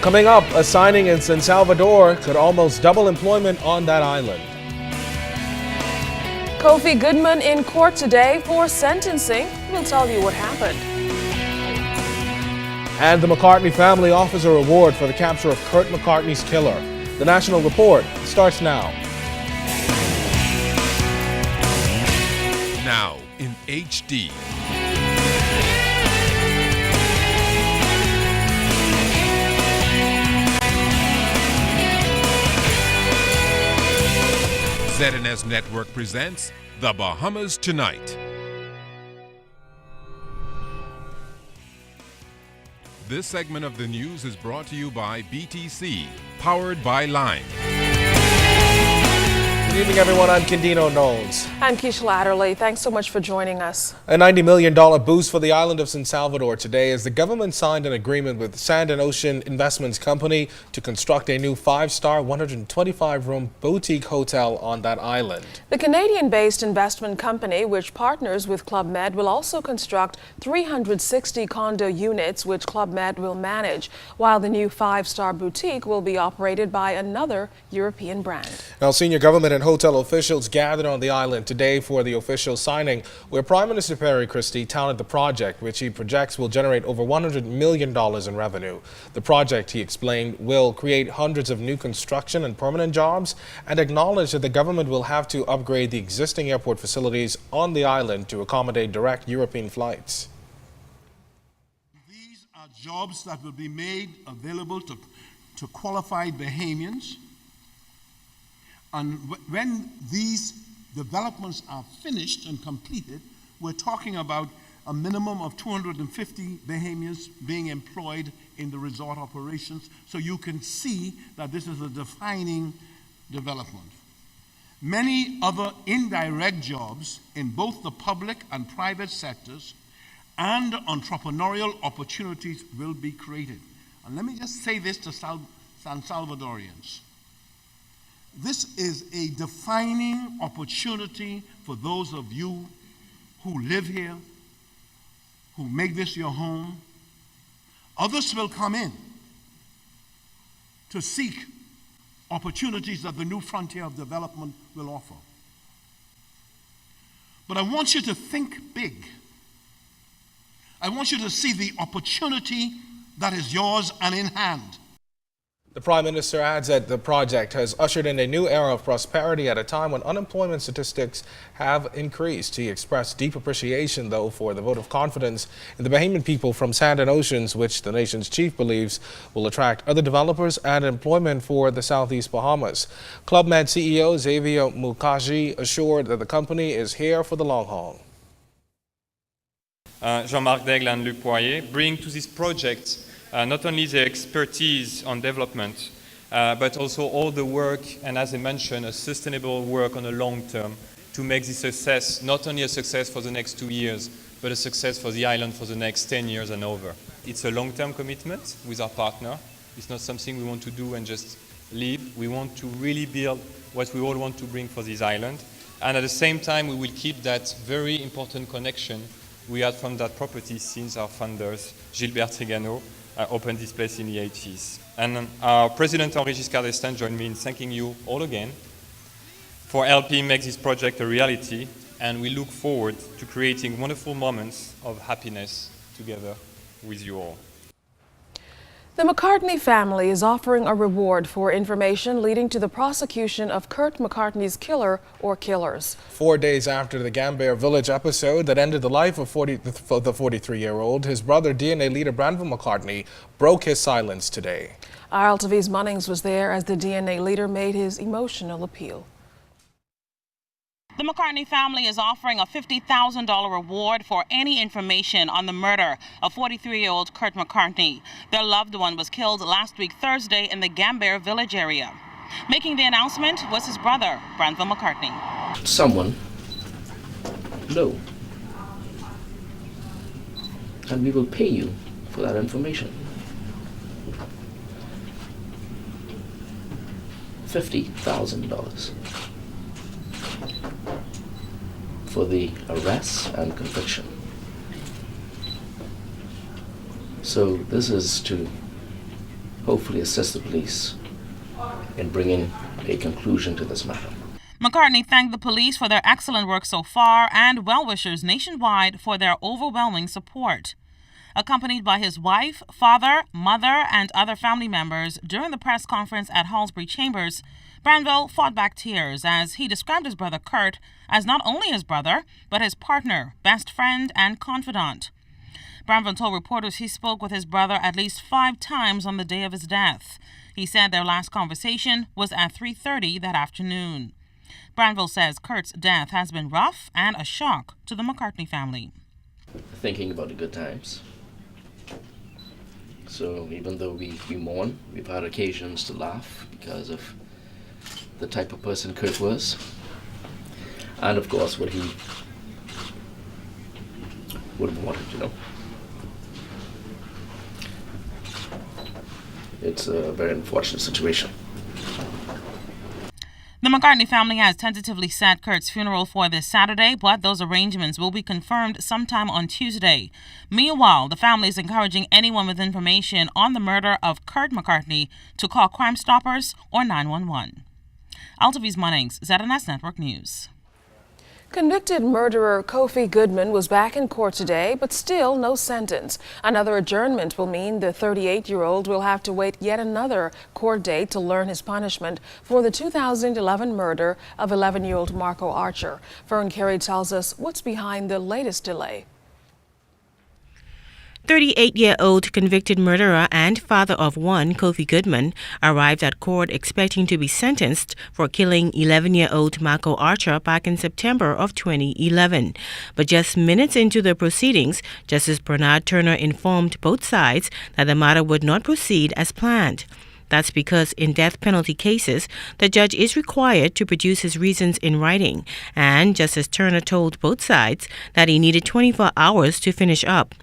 Coming up, a signing in San Salvador could almost double employment on that island. Kofi Goodman in court today for sentencing. We'll tell you what happened. And the McCartney family offers a reward for the capture of Kurt McCartney's killer. The National Report starts now. Now in HD. ZNS Network presents The Bahamas Tonight. This segment of the news is brought to you by BTC, powered by Lime. Good evening, everyone. I'm Candino Knowles. I'm Keisha Latterly. Thanks so much for joining us. A $90 million boost for the island of San Salvador today as the government signed an agreement with Sand and Ocean Investments Company to construct a new 5-star, 125-room boutique hotel on that island. The Canadian-based investment company, which partners with Club Med, will also construct 360 condo units, which Club Med will manage, while the new 5-star boutique will be operated by another European brand. Now, senior government and hotel officials gathered on the island today for the official signing, where Prime Minister Perry Christie touted the project, which he projects will generate over $100 million in revenue. The project, he explained, will create hundreds of new construction and permanent jobs, and acknowledged that the government will have to upgrade the existing airport facilities on the island to accommodate direct European flights. These are jobs that will be made available to qualified Bahamians. And when these developments are finished and completed, we're talking about a minimum of 250 Bahamians being employed in the resort operations. So you can see that this is a defining development. Many other indirect jobs in both the public and private sectors and entrepreneurial opportunities will be created. And let me just say this to San Salvadorians. This is a defining opportunity for those of you who live here, who make this your home. Others will come in to seek opportunities that the new frontier of development will offer. But I want you to think big. I want you to see the opportunity that is yours and in hand. The Prime Minister adds that the project has ushered in a new era of prosperity at a time when unemployment statistics have increased. He expressed deep appreciation, though, for the vote of confidence in the Bahamian people from Sand and Oceans, which the nation's chief believes will attract other developers and employment for the Southeast Bahamas. Club Med CEO Xavier Mccartney assured that the company is here for the long haul. Jean-Marc Daigle and Luc Poirier bring to this project not only their expertise on development, but also all the work, and as I mentioned, a sustainable work on the long term to make this success not only a success for the next 2 years, but a success for the island for the next 10 years and over. It's a long-term commitment with our partner. It's not something we want to do and just leave. We want to really build what we all want to bring for this island. And at the same time, we will keep that very important connection we had from that property since our founders, Gilbert Trigano, opened this place in the 80s. And our President Henri Giscard d'Estaing joined me in thanking you all again for helping make this project a reality, and we look forward to creating wonderful moments of happiness together with you all. The Mccartney family is offering a reward for information leading to the prosecution of Kurt McCartney's killer or killers. 4 days after the Gambier Village episode that ended the life of the 43-year-old, his brother, DNA leader Granville McCartney, broke his silence today. RLTV's Munnings was there as the DNA leader made his emotional appeal. The Mccartney family is offering a $50,000 reward for any information on the murder of 43-year-old Kurt McCartney. Their loved one was killed last week Thursday in the Gambier Village area. Making the announcement was his brother, Granville McCartney. Someone low, and we will pay you for that information. $50,000 for the arrest and conviction. So this is to hopefully assist the police in bringing a conclusion to this matter. McCartney thanked the police for their excellent work so far and well-wishers nationwide for their overwhelming support. Accompanied by his wife, father, mother, and other family members during the press conference at Halsbury Chambers, Branville fought back tears as he described his brother Kurt as not only his brother, but his partner, best friend, and confidant. Branville told reporters he spoke with his brother at least 5 times on the day of his death. He said their last conversation was at 3:30 that afternoon. Branville says Kurt's death has been rough and a shock to the McCartney family. Thinking about the good times. So even though we mourn, we've had occasions to laugh because of the type of person Kurt was. And of course what he would have wanted, you know. It's a very unfortunate situation. The McCartney family has tentatively set Kurt's funeral for this Saturday, but those arrangements will be confirmed sometime on Tuesday. Meanwhile, the family is encouraging anyone with information on the murder of Kurt McCartney to call Crime Stoppers or 911. Altavis Munnings, ZNS Network News. Convicted murderer Kofi Goodman was back in court today, but still no sentence. Another adjournment will mean the 38-year-old will have to wait yet another court date to learn his punishment for the 2011 murder of 11-year-old Marco Archer. Fernand Kerry tells us what's behind the latest delay. 38-year-old convicted murderer and father of one, Kofi Goodman, arrived at court expecting to be sentenced for killing 11-year-old Marco Archer back in September of 2011. But just minutes into the proceedings, Justice Bernard Turner informed both sides that the matter would not proceed as planned. That's because in death penalty cases, the judge is required to produce his reasons in writing, and Justice Turner told both sides that he needed 24 hours to finish up.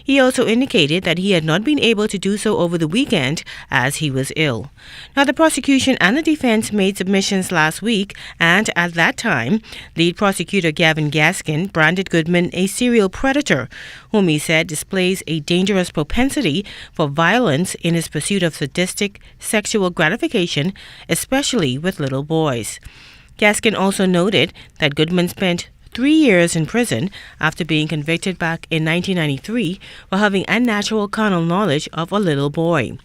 He also indicated that he had not been able to do so over the weekend as he was ill. Now, the prosecution and the defense made submissions last week, and at that time, lead prosecutor Gavin Gaskin branded Goodman a serial predator, whom he said displays a dangerous propensity for violence in his pursuit of sadistic sexual gratification, especially with little boys. Gaskin also noted that Goodman spent 3 years in prison after being convicted back in 1993 for having unnatural carnal knowledge of a little boy.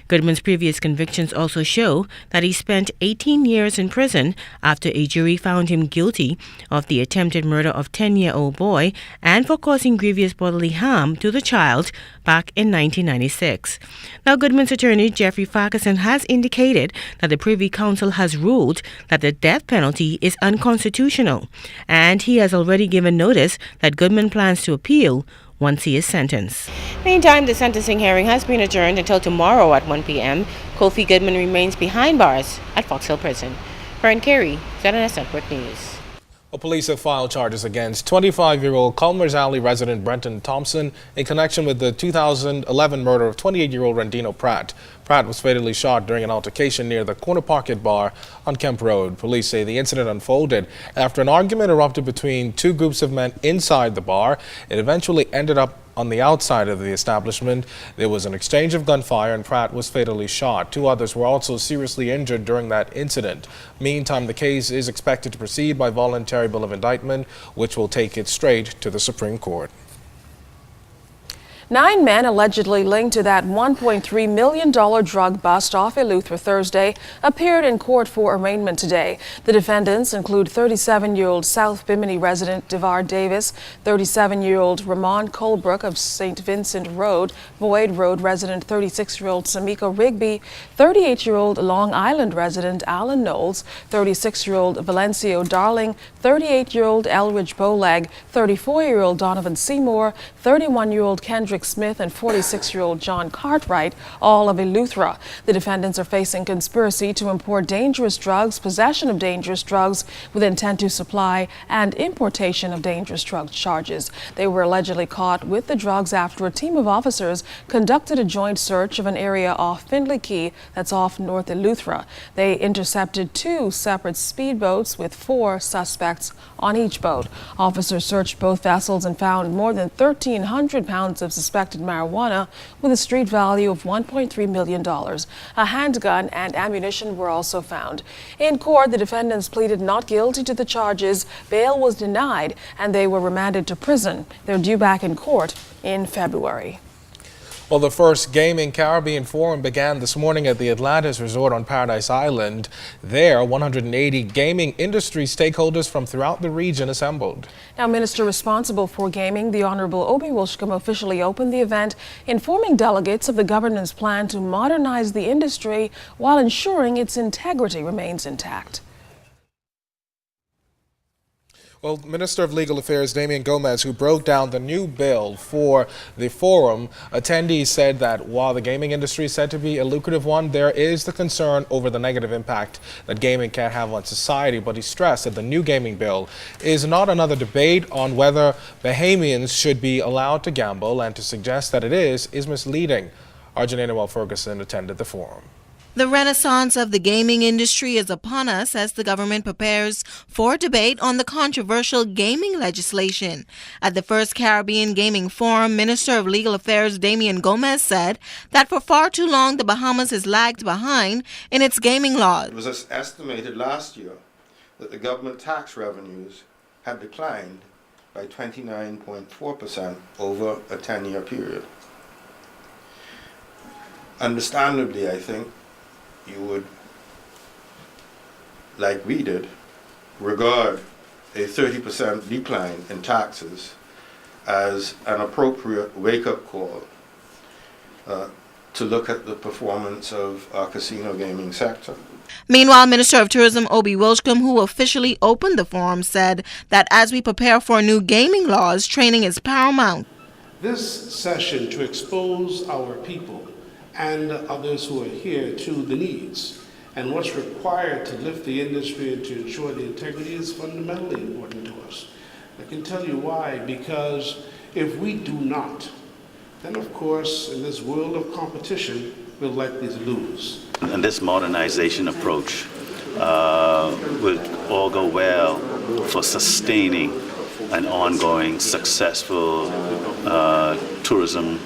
Goodman's previous convictions also show that he spent 18 years in prison after a jury found him guilty of the attempted murder of 10-year-old boy and for causing grievous bodily harm to the child back in 1996. Now, Goodman's attorney, Jeffrey Farquharson, has indicated that the Privy Council has ruled that the death penalty is unconstitutional, and he has already given notice that Goodman plans to appeal once he is sentenced. Meantime, the sentencing hearing has been adjourned until tomorrow at 1 p.m. Kofi Goodman remains behind bars at Fox Hill Prison. Fernand Kerry, ZNS Network News. Police have filed charges against 25-year-old Culmers Alley resident Brenton Thompson in connection with the 2011 murder of 28-year-old Rendino Pratt. Pratt was fatally shot during an altercation near the Corner Pocket Bar on Kemp Road. Police say the incident unfolded after an argument erupted between two groups of men inside the bar. It eventually ended up on the outside of the establishment. There was an exchange of gunfire and Pratt was fatally shot. 2 others were also seriously injured during that incident. Meantime, the case is expected to proceed by voluntary bill of indictment, which will take it straight to the Supreme Court. 9 men allegedly linked to that $1.3 million drug bust off Eleuthera Thursday appeared in court for arraignment today. The defendants include 37-year-old South Bimini resident Devar Davis, 37-year-old Ramon Colebrook of St. Vincent Road, Boyd Road resident 36-year-old Samiko Rigby, 38-year-old Long Island resident Alan Knowles, 36-year-old Valencio Darling, 38-year-old Elridge Bowleg, 34-year-old Donovan Seymour, 31-year-old Kendrick Smith, and 46-year-old John Cartwright, all of Eleuthera. The defendants are facing conspiracy to import dangerous drugs, possession of dangerous drugs with intent to supply, and importation of dangerous drug charges. They were allegedly caught with the drugs after a team of officers conducted a joint search of an area off Findlay Key that's off North Eleuthera. They intercepted 2 separate speedboats with 4 suspects on each boat. Officers searched both vessels and found more than 1,300 pounds of suspicious suspected marijuana with a street value of $1.3 million. A handgun and ammunition were also found. In court, the defendants pleaded not guilty to the charges. Bail was denied, and they were remanded to prison. They're due back in court in February. Well, the first Gaming Caribbean Forum began this morning at the Atlantis Resort on Paradise Island. There, 180 gaming industry stakeholders from throughout the region assembled. Now, Minister responsible for gaming, the Honorable Obi Wilshcombe, officially opened the event, informing delegates of the government's plan to modernize the industry while ensuring its integrity remains intact. Well, Minister of Legal Affairs Damian Gomez, who broke down the new bill for the forum, attendees said that while the gaming industry is said to be a lucrative one, there is the concern over the negative impact that gaming can have on society. But he stressed that the new gaming bill is not another debate on whether Bahamians should be allowed to gamble, and to suggest that it is misleading. Our Janina Ferguson attended the forum. The renaissance of the gaming industry is upon us as the government prepares for debate on the controversial gaming legislation. At the first Caribbean Gaming Forum, Minister of Legal Affairs Damian Gomez said that for far too long the Bahamas has lagged behind in its gaming laws. It was estimated last year that the government tax revenues had declined by 29.4% over a 10-year period. Understandably, I think, you would, like we did, regard a 30% decline in taxes as an appropriate wake-up call to look at the performance of our casino gaming sector. Meanwhile, Minister of Tourism Obi Wilshcombe, who officially opened the forum, said that as we prepare for new gaming laws, training is paramount. This session to expose our people and others who are here to the needs and what's required to lift the industry and to ensure the integrity is fundamentally important to us. I can tell you why, because if we do not, then of course in this world of competition we'll likely to lose. And this modernization approach will all go well for sustaining an ongoing successful tourism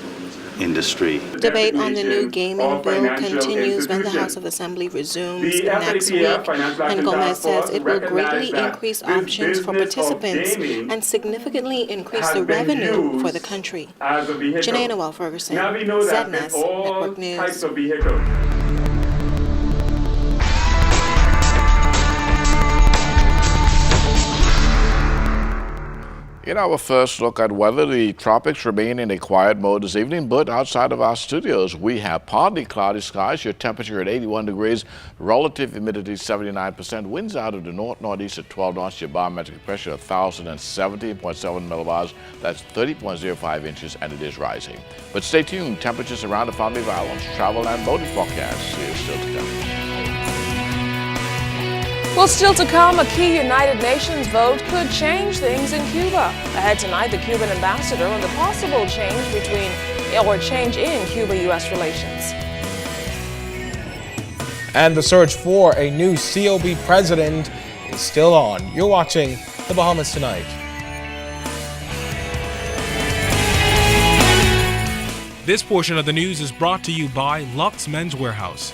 industry. Debate on the new gaming bill continues when the House of Assembly resumes next week, and Gomez says it will greatly increase options for participants and significantly increase the revenue for the country. Janina Ferguson, ZNS Network News. In our first look at weather, the tropics remain in a quiet mode this evening, but outside of our studios, we have partly cloudy skies, your temperature at 81 degrees, relative humidity 79%, winds out of the north-northeast at 12 knots, your barometric pressure 1,070.7 millibars, that's 30.05 inches, and it is rising. But stay tuned, temperatures around the family of islands, travel and boating forecasts is still to come. Well, still to come, a key United Nations vote could change things in Cuba. Ahead tonight, the Cuban ambassador on the possible change in Cuba-U.S. relations. And the search for a new COB president is still on. You're watching the Bahamas Tonight. This portion of the news is brought to you by Lux Men's Warehouse.